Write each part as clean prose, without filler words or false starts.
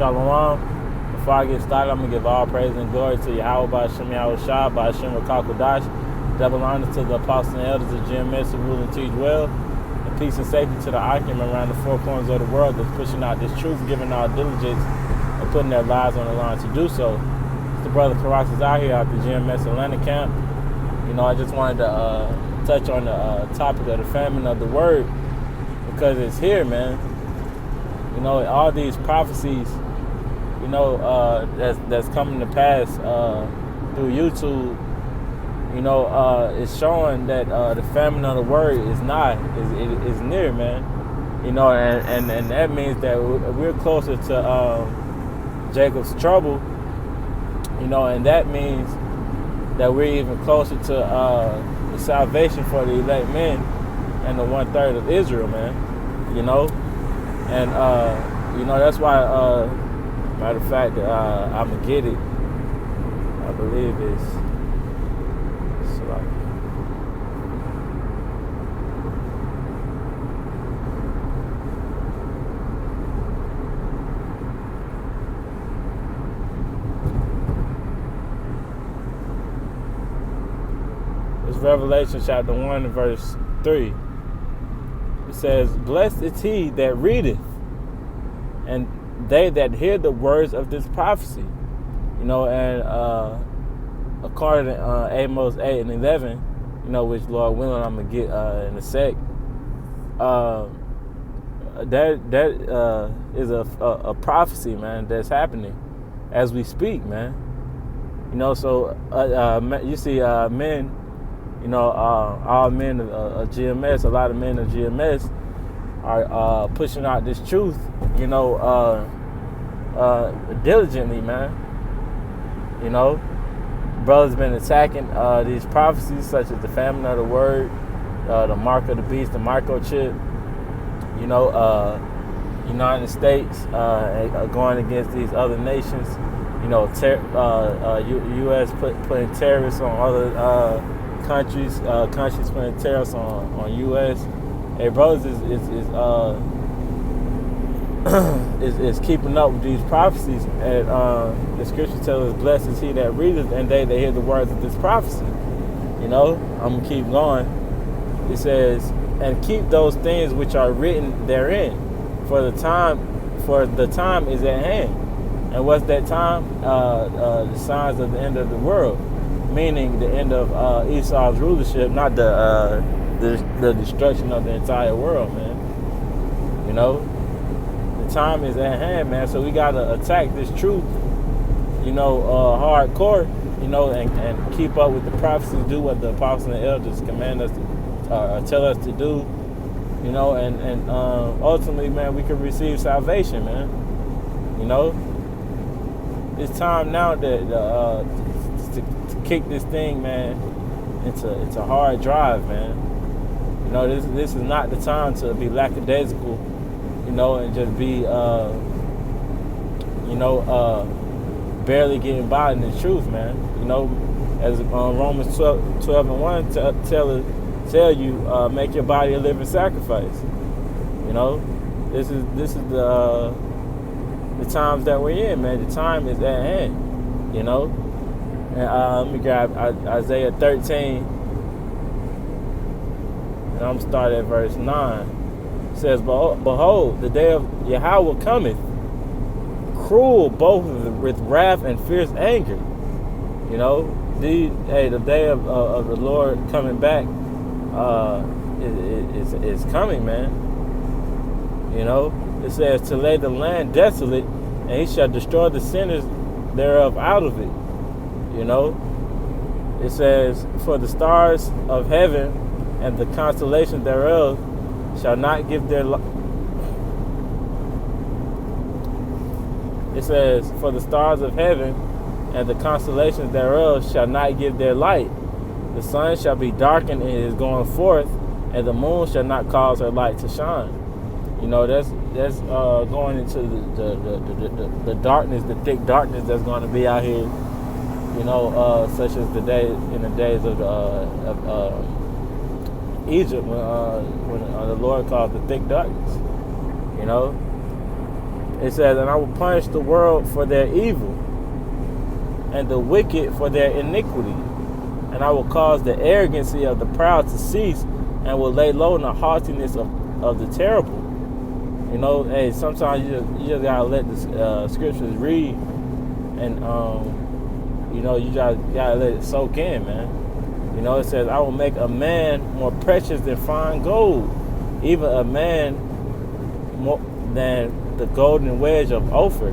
Shalom. Before I get started, I'm going to give all praise and glory to Yahweh by Hashem Yahweh Shah, by Hashem Rakakodash. Double honor to the apostles and elders of GMS who rule and teach well. And peace and safety to the argument around the four corners of the world that's pushing out this truth, giving our diligence, and putting their lives on the line to do so. It's the brother Karas is out here at the GMS Atlanta camp. You know, I just wanted to touch on the topic of the famine of the word because it's here, man. You know, all these prophecies, you know, that's coming to pass through YouTube, you know, it's showing that the famine of the word is nigh, is near, man. You know, and that means that we're closer to Jacob's trouble, you know, and that means that we're even closer to the salvation for the elect men and the 1/3 of Israel, man. You know, and you know, that's why matter of fact, I'm gonna get it. I believe it's like, it's Revelation chapter 1 and verse 3. It says, "Blessed is he that readeth, and they that hear the words of this prophecy." You know, and according to Amos 8 and 11, you know, which Lord willing I'm gonna get in a sec. That is a prophecy, man, that's happening as we speak, man. You know, so you see men. You know, all men of GMS, a lot of men of GMS are pushing out this truth, you know, diligently, man. You know, brothers been attacking these prophecies such as the famine of the word, the mark of the beast, the microchip. You know, United States going against these other nations. You know, U.S. putting terrorists on other countries putting tariffs on U.S. Hey, brothers is keeping up with these prophecies, and the scripture tells us, "Blessed is he that readeth, and they that hear the words of this prophecy." You know, I'm gonna keep going. It says, "And keep those things which are written therein, for the time is at hand." And what's that time? The signs of the end of the world. Meaning the end of Esau's rulership, not the destruction of the entire world, man. You know, the time is at hand, man. So we gotta attack this truth, you know, hardcore, you know, and keep up with the prophecies, do what the apostles and elders command us to tell us to do, you know, and ultimately, man, we can receive salvation, man. You know, it's time now that to kick this thing, man, into hard drive, man. You know, this is not the time to be lackadaisical, you know, and just be, you know, barely getting by in the truth, man. You know, as Romans 12 and 1 tell you, make your body a living sacrifice. You know, this is the times that we're in, man. The time is at hand, you know. And let me grab Isaiah 13, and I'm starting at verse 9. It says, "Behold, the day of Yahweh cometh, cruel both with wrath and fierce anger." You know, the day of the Lord coming back is coming, man. You know, it says, "To lay the land desolate, and he shall destroy the sinners thereof out of it." You know, it says, "For the stars of heaven and the constellations thereof shall not give their light." It says, "For the stars of heaven and the constellations thereof shall not give their light. The sun shall be darkened in his going forth, and the moon shall not cause her light to shine." You know, that's going into the darkness, the thick darkness that's going to be out here. You know, such as the days of Egypt, when the Lord called the thick darkness. You know, It says, and I will punish the world for their evil and the wicked for their iniquity. And I will cause the arrogancy of the proud to cease and will lay low in the haughtiness of the terrible. You know, hey, sometimes you just gotta let the scriptures read, and you know, you just gotta let it soak in, man. You know, it says, I will make a man more precious than fine gold, even a man more than the golden wedge of Ophir.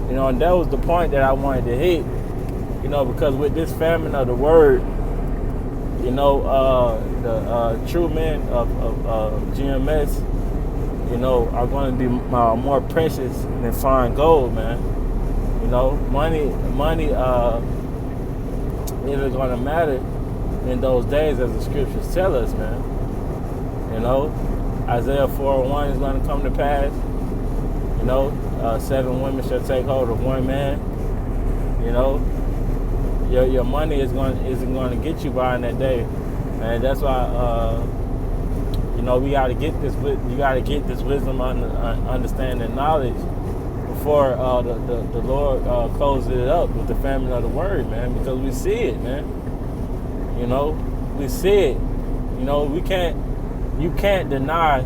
You know, and that was the point that I wanted to hit. You know, because with this famine of the word, you know, the true men of GMS, you know, are going to be more precious than fine gold, man. You know, money isn't going to matter in those days, as the scriptures tell us, man. You know, Isaiah 4:1 is going to come to pass. You know, 7 women shall take hold of one man. You know, your money isn't going to get you by in that day, and that's why you know, we got to get this. You got to get this wisdom, understanding, knowledge before the Lord closes it up with the famine of the word, man. Because we see it, man. You know, we see it. You know, you can't deny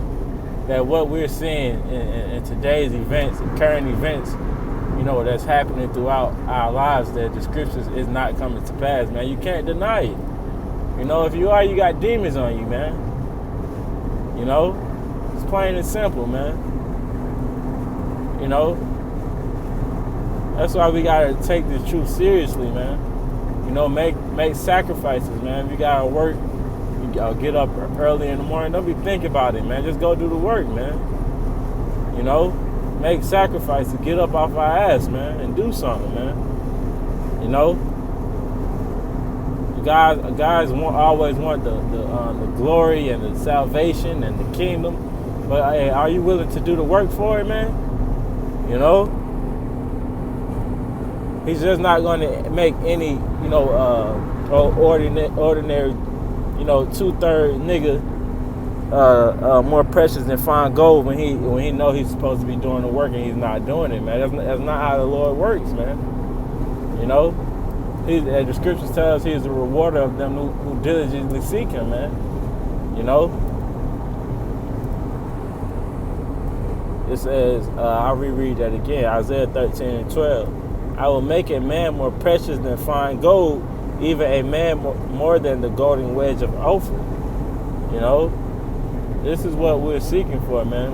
that what we're seeing in today's events, and current events, you know, that's happening throughout our lives, that the scriptures is not coming to pass, man. You can't deny it. You know, if you are, you got demons on you, man. You know, it's plain and simple, man. You know, that's why we gotta take this truth seriously, man. You know, make sacrifices, man. If you gotta work, you gotta get up early in the morning. Don't be thinking about it, man. Just go do the work, man. You know, make sacrifices, get up off our ass, man, and do something, man. You know, guys always want the glory and the salvation and the kingdom, but hey, are you willing to do the work for it, man? You know, he's just not going to make any, you know, ordinary, you know, 2/3 nigga more precious than fine gold when he know he's supposed to be doing the work and he's not doing it, man. That's not how the Lord works, man. You know, the scriptures tell us he's the rewarder of them who diligently seek him, man. You know, it says, I'll reread that again, Isaiah 13:12. I will make a man more precious than fine gold, even a man more than the golden wedge of Ophir. You know, this is what we're seeking for, man.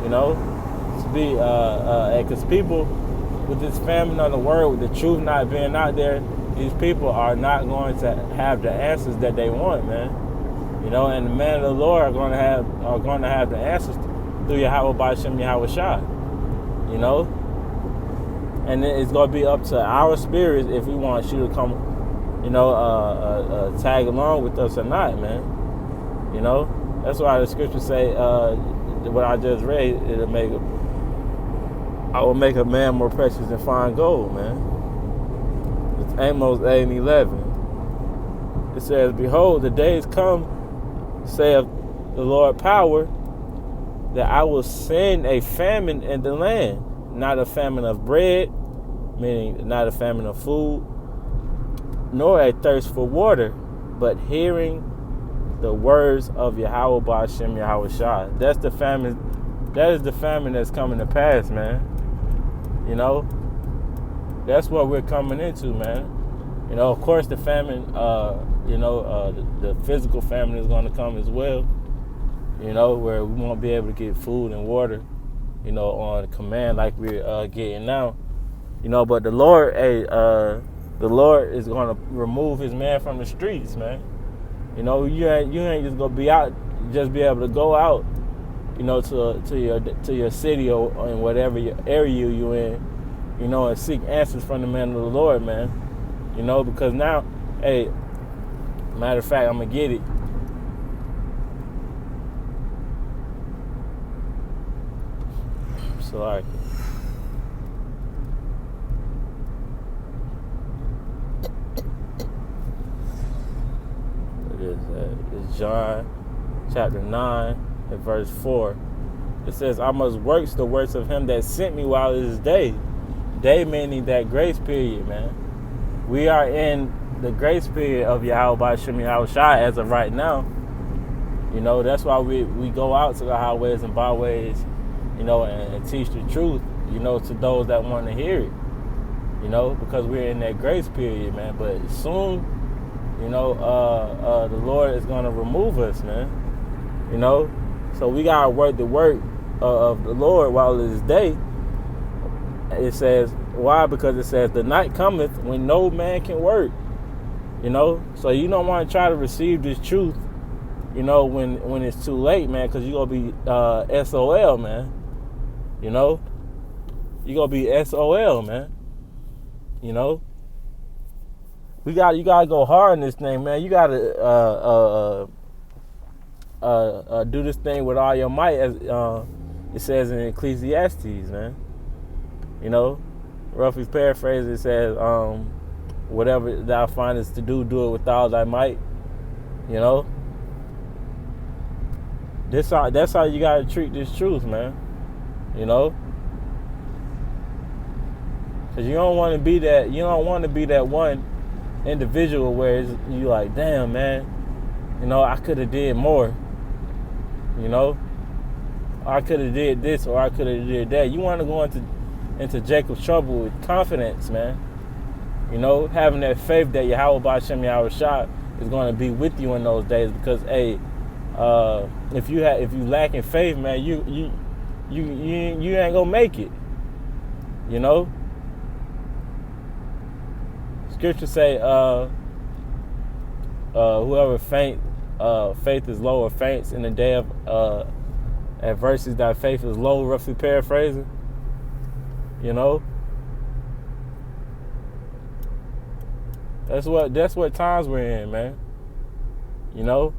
You know, to be, because people, with this famine of the word, with the truth not being out there, these people are not going to have the answers that they want, man. You know, and the men of the Lord are going to have the answers through Yahweh B'Shem Yahweh Shai. You know, and it's going to be up to our spirits if we want you to come, you know, tag along with us or not, man. You know, that's why the scriptures say, what I just read, I will make a man more precious than fine gold, man. It's Amos 8:11. It says, behold, the days come, saith the Lord power, that I will send a famine in the land, not a famine of bread, meaning not a famine of food, nor a thirst for water, but hearing the words of Yahweh B'Shem Yahweh Shai. That's the famine. That is the famine that's coming to pass, man. You know, that's what we're coming into, man. You know, of course, the famine, you know, the physical famine is going to come as well. You know, where we won't be able to get food and water, you know, on command like we're getting now. You know, but the Lord, the Lord is going to remove His man from the streets, man. You know, you ain't just gonna be out, just be able to go out, you know, to your city or in whatever area you in, you know, and seek answers from the man of the Lord, man. You know, because now, hey, matter of fact, I'm gonna get it. Sorry. It's John chapter 9 and verse 4. It says, I must work the works of him that sent me while it is day. Day meaning that grace period, man. We are in the grace period of Yahweh Shem Yahweh Shai as of right now. You know, that's why we go out to the highways and byways, you know, and teach the truth, you know, to those that want to hear it. You know, because we're in that grace period, man. But soon, you know, the Lord is going to remove us, man. You know, so we got to work the work of the Lord while it is day. It says, why? Because it says, the night cometh when no man can work. You know, so you don't want to try to receive this truth, you know, when it's too late, man, because you're going to be SOL, man. You know, you're going to be SOL, man. You know, you gotta go hard in this thing, man. You gotta do this thing with all your might, as it says in Ecclesiastes, man. You know, roughly paraphrase, it says, whatever thou findest to do, do it with all thy might. You know, that's how you gotta treat this truth, man. You know. Cause you don't want to be that one individual where you like, damn, man, you know, I could have did more, you know, I could have did this or I could have did that. You want to go into Jacob's trouble with confidence, man. You know, having that faith that Yahweh B'Shem Yahweh Shah is going to be with you in those days. Because hey, if you lack in faith, man, you ain't gonna make it. You know. Scripture say, whoever faith is low or faints in the day of adversity, that faith is low, roughly paraphrasing. You know? That's what times we're in, man. You know?